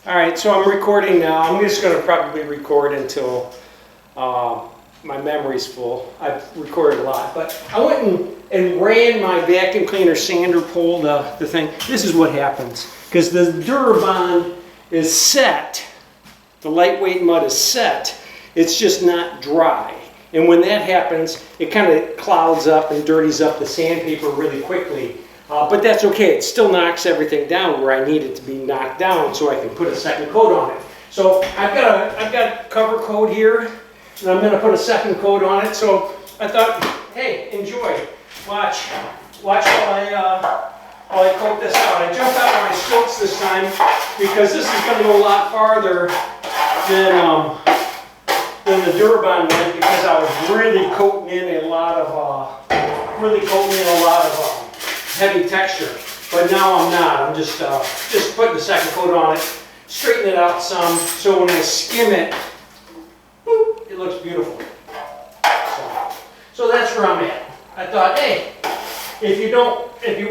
All right, so I'm recording now. I'm just going to probably record until my memory's full. I've recorded a lot, but I went and ran my vacuum cleaner sander pole, the thing. This is what happens, because the Durabond is set, the lightweight mud is set, it's just not dry. And when that happens, it kind of clouds up and dirties up the sandpaper really quickly. But that's okay, it still knocks everything down where I need it to be knocked down so I can put a second coat on it. So I've got a cover coat here, and I'm going to put a second coat on it. So I thought, hey, enjoy, watch while I coat this out. I jumped out on my stilts this time because this is going to go a lot farther than the Durabond went, because I was really coating in a lot of heavy texture. But now I'm not. I'm just putting the second coat on it, straighten it out some, so when I skim it, boop, it looks beautiful. So that's where I'm at. I thought, hey, if you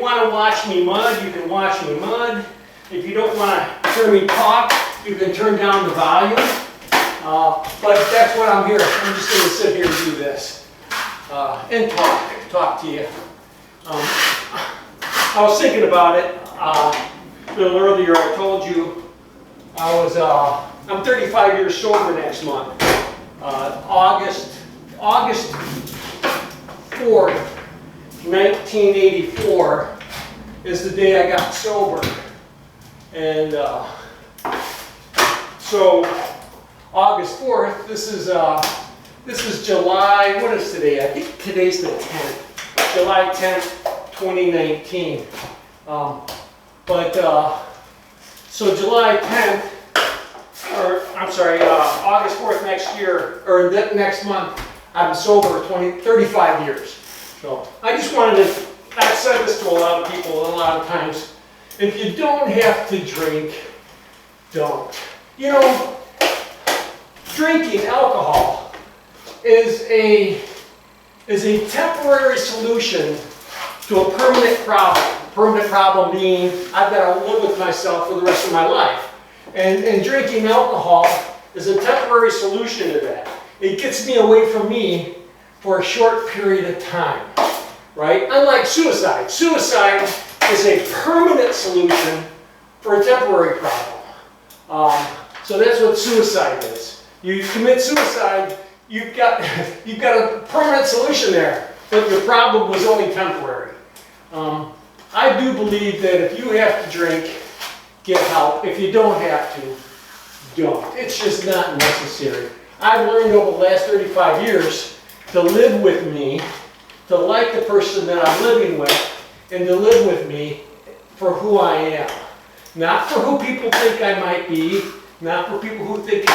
want to watch me mud, you can watch me mud. If you don't want to hear me talk, you can turn down the volume. But that's what I'm here. I'm just going to sit here and do this and talk to you. I was thinking about it a little earlier. I told you I'm 35 years sober next month. August 4th, 1984 is the day I got sober. And so August 4th, this is July, what is today? I think today's the 10th. July 10th, 2019. So July 10th, or I'm sorry, August 4th next year, or next month, I'm sober 35 years. So I just wanted to, I've said this to a lot of people a lot of times, if you don't have to drink, don't. You know, drinking alcohol is a temporary solution to a permanent problem. Permanent problem being I've got to live with myself for the rest of my life. And drinking alcohol is a temporary solution to that. It gets me away from me for a short period of time, right? Unlike suicide. Suicide is a permanent solution for a temporary problem. So that's what suicide is. You commit suicide, you've got a permanent solution there, but your problem was only temporary. I do believe that if you have to drink, get help. If you don't have to, don't. It's just not necessary. I've learned over the last 35 years to live with me, to like the person that I'm living with, and to live with me for who I am. Not for who people think I might be, not for people who think,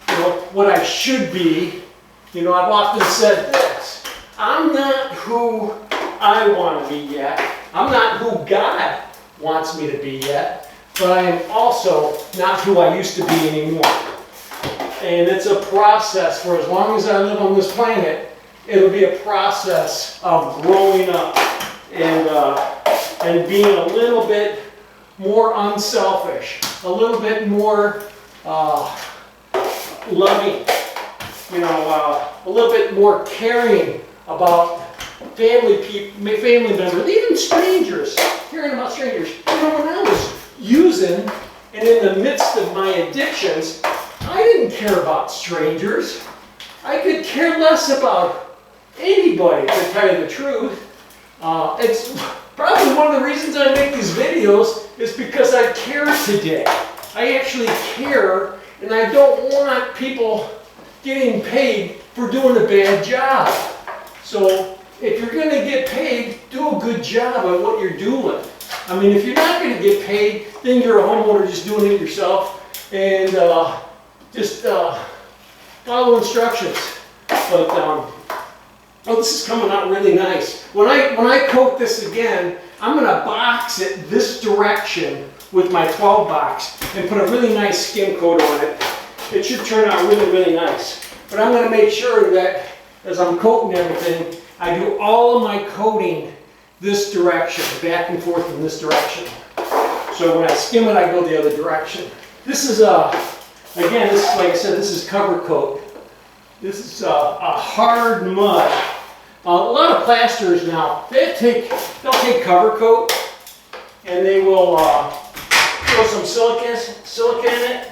you know, what I should be. You know, I've often said this, I'm not who I want to be yet. I'm not who God wants me to be yet, but I am also not who I used to be anymore. And it's a process. For as long as I live on this planet, it'll be a process of growing up and being a little bit more unselfish, a little bit more loving, you know, a little bit more caring about family members, even strangers, caring about strangers. You know, when I was using and in the midst of my addictions, I didn't care about strangers. I could care less about anybody, to tell you the truth. It's probably one of the reasons I make these videos is because I care today. I actually care, and I don't want people getting paid for doing a bad job. So if you're going to get paid, do a good job at what you're doing. I mean, if you're not going to get paid, then you're a homeowner just doing it yourself, and just follow instructions. But oh, this is coming out really nice. When I coat this again, I'm going to box it this direction with my 12 box and put a really nice skim coat on it. It should turn out really, really nice. But I'm going to make sure that as I'm coating everything, I do all of my coating this direction, back and forth in this direction. So when I skim it, I go the other direction. This is again, this is, like I said, this is cover coat. This is a hard mud. A lot of plasterers now, they'll take cover coat and they will throw some silica in it,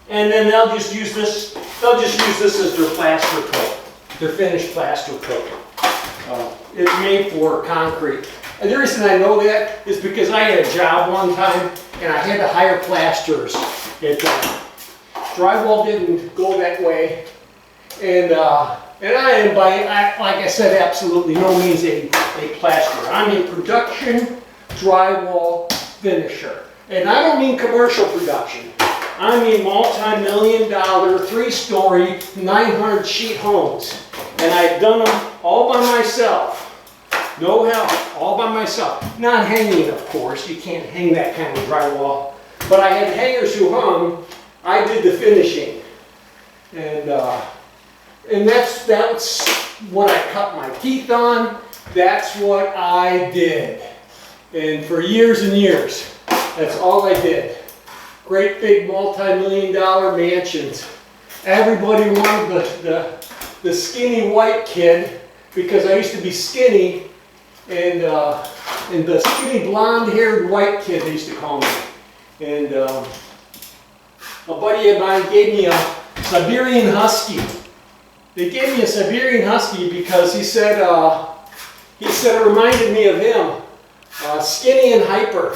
and then they'll just use this. They'll just use this as their plaster coat, their finished plaster coat. It's made for concrete. And the reason I know that is because I had a job one time and I had to hire plasterers. Drywall didn't go that way, and I am like I said, absolutely no means a plasterer. I'm a production drywall finisher, and I don't mean commercial production. I mean multi-million-dollar, 3-story, 900 sheet homes, and I've done them all by myself. No help, all by myself. Not hanging, of course. You can't hang that kind of drywall. But I had hangers who hung. I did the finishing, and that's what I cut my teeth on. That's what I did, and for years and years, that's all I did. Great big multi-million-dollar mansions. Everybody wanted the skinny white kid because I used to be skinny, and the skinny blonde-haired white kid they used to call me. And a buddy of mine gave me a Siberian Husky. They gave me a Siberian Husky because he said it reminded me of him, skinny and hyper.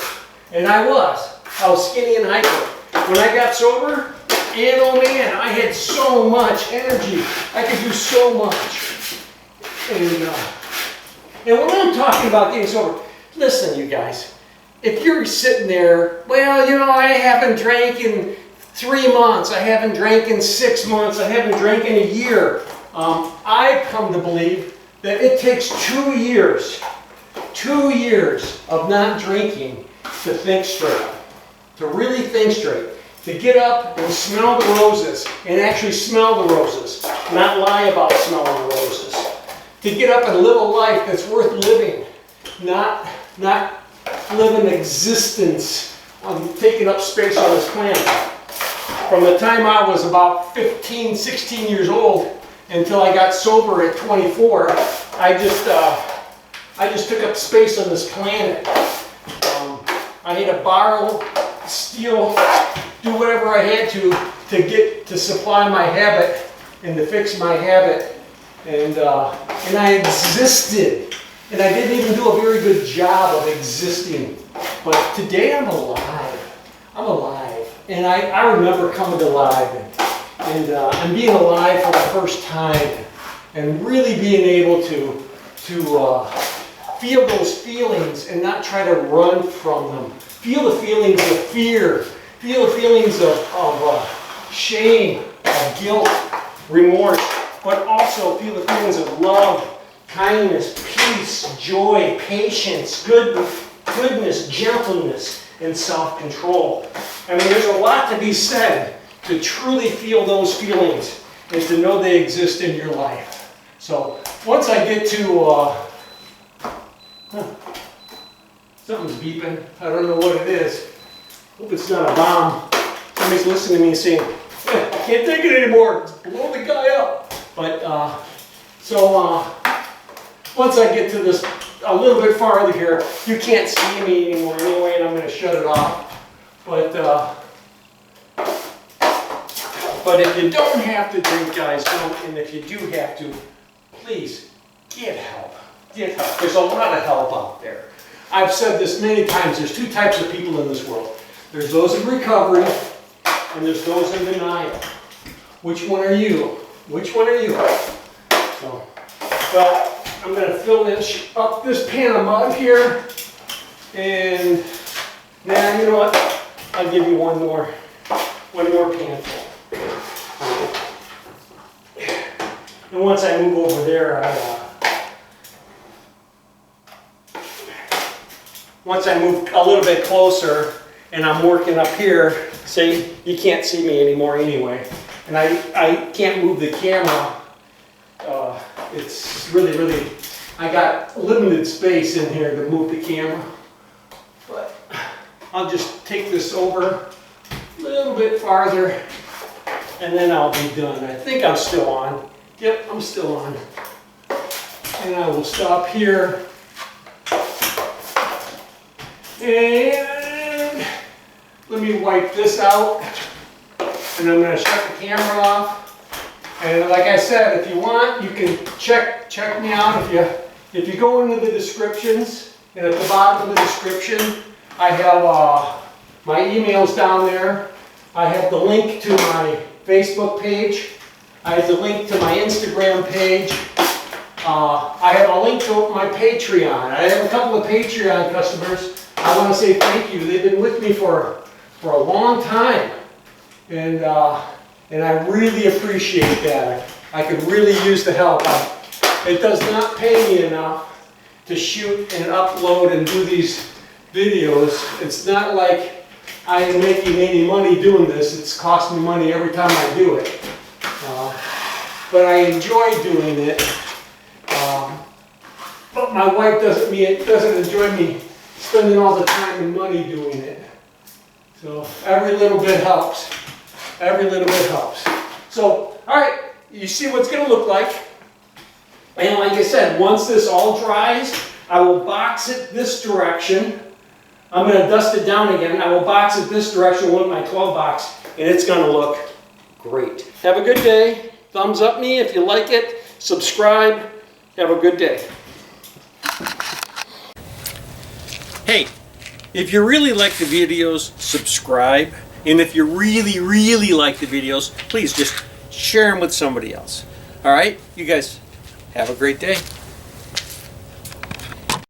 And I was skinny and hyper. When I got sober, and oh man, I had so much energy. I could do so much. And when I'm talking about getting sober, listen, you guys, if you're sitting there, well, you know, I haven't drank in 3 months, I haven't drank in 6 months, I haven't drank in a year. I've come to believe that it takes 2 years of not drinking to think straight, to really think straight, to get up and smell the roses, and actually smell the roses, not lie about smelling the roses. To get up and live a life that's worth living, not live an existence taking up space on this planet. From the time I was about 15, 16 years old until I got sober at 24, I just took up space on this planet. I had to borrow, steal, do whatever I had to supply my habit and to fix my habit. And I existed, and I didn't even do a very good job of existing. But today I'm alive. I'm alive, and I remember coming alive, and I'm being alive for the first time, and really being able to feel those feelings and not try to run from them. Feel the feelings of fear. Feel the feelings of shame, of guilt, remorse. But also feel the feelings of love, kindness, peace, joy, patience, goodness, gentleness, and self-control. I mean, there's a lot to be said to truly feel those feelings and to know they exist in your life. So once I get to, something's beeping. I don't know what it is. Hope it's not a bomb. Somebody's listening to me saying, I can't take it anymore. Blow the guy up. But, once I get to this a little bit farther here, you can't see me anymore anyway, and I'm going to shut it off. But if you don't have to drink, guys, don't. And if you do have to, please get help. Get help. There's a lot of help out there. I've said this many times. There's 2 types of people in this world. There's those in recovery, and there's those in denial. Which one are you? Which one are you? So, well, I'm going to fill up this pan of mud here, and now you know what? I'll give you one more panful. And once I move over there, once I move a little bit closer, and I'm working up here, see, you can't see me anymore anyway. And I can't move the camera. It's really, I got limited space in here to move the camera. But I'll just take this over a little bit farther, and then I'll be done. I think I'm still on. Yep, I'm still on. And I will stop here. And let me wipe this out. And I'm going to shut the camera off. And like I said, if you want, you can check me out. If you go into the descriptions, and at the bottom of the description, I have my emails down there. I have the link to my Facebook page. I have the link to my Instagram page. I have a link to my Patreon. I have a couple of Patreon customers. I want to say thank you. They've been with me for a long time. And I really appreciate that. I could really use the help. It does not pay me enough to shoot and upload and do these videos. It's not like I am making any money doing this. It's costing me money every time I do it. But I enjoy doing it. But my wife doesn't enjoy me spending all the time and money doing it. So every little bit helps. Every little bit helps. So, all right, you see what it's going to look like. And like I said, once this all dries, I will box it this direction. I'm going to dust it down again. I will box it this direction with my 12 box, and it's going to look great. Have a good day. Thumbs up me if you like it. Subscribe. Have a good day. Hey, if you really like the videos, subscribe. And if you really, really like the videos, please just share them with somebody else. All right? You guys have a great day.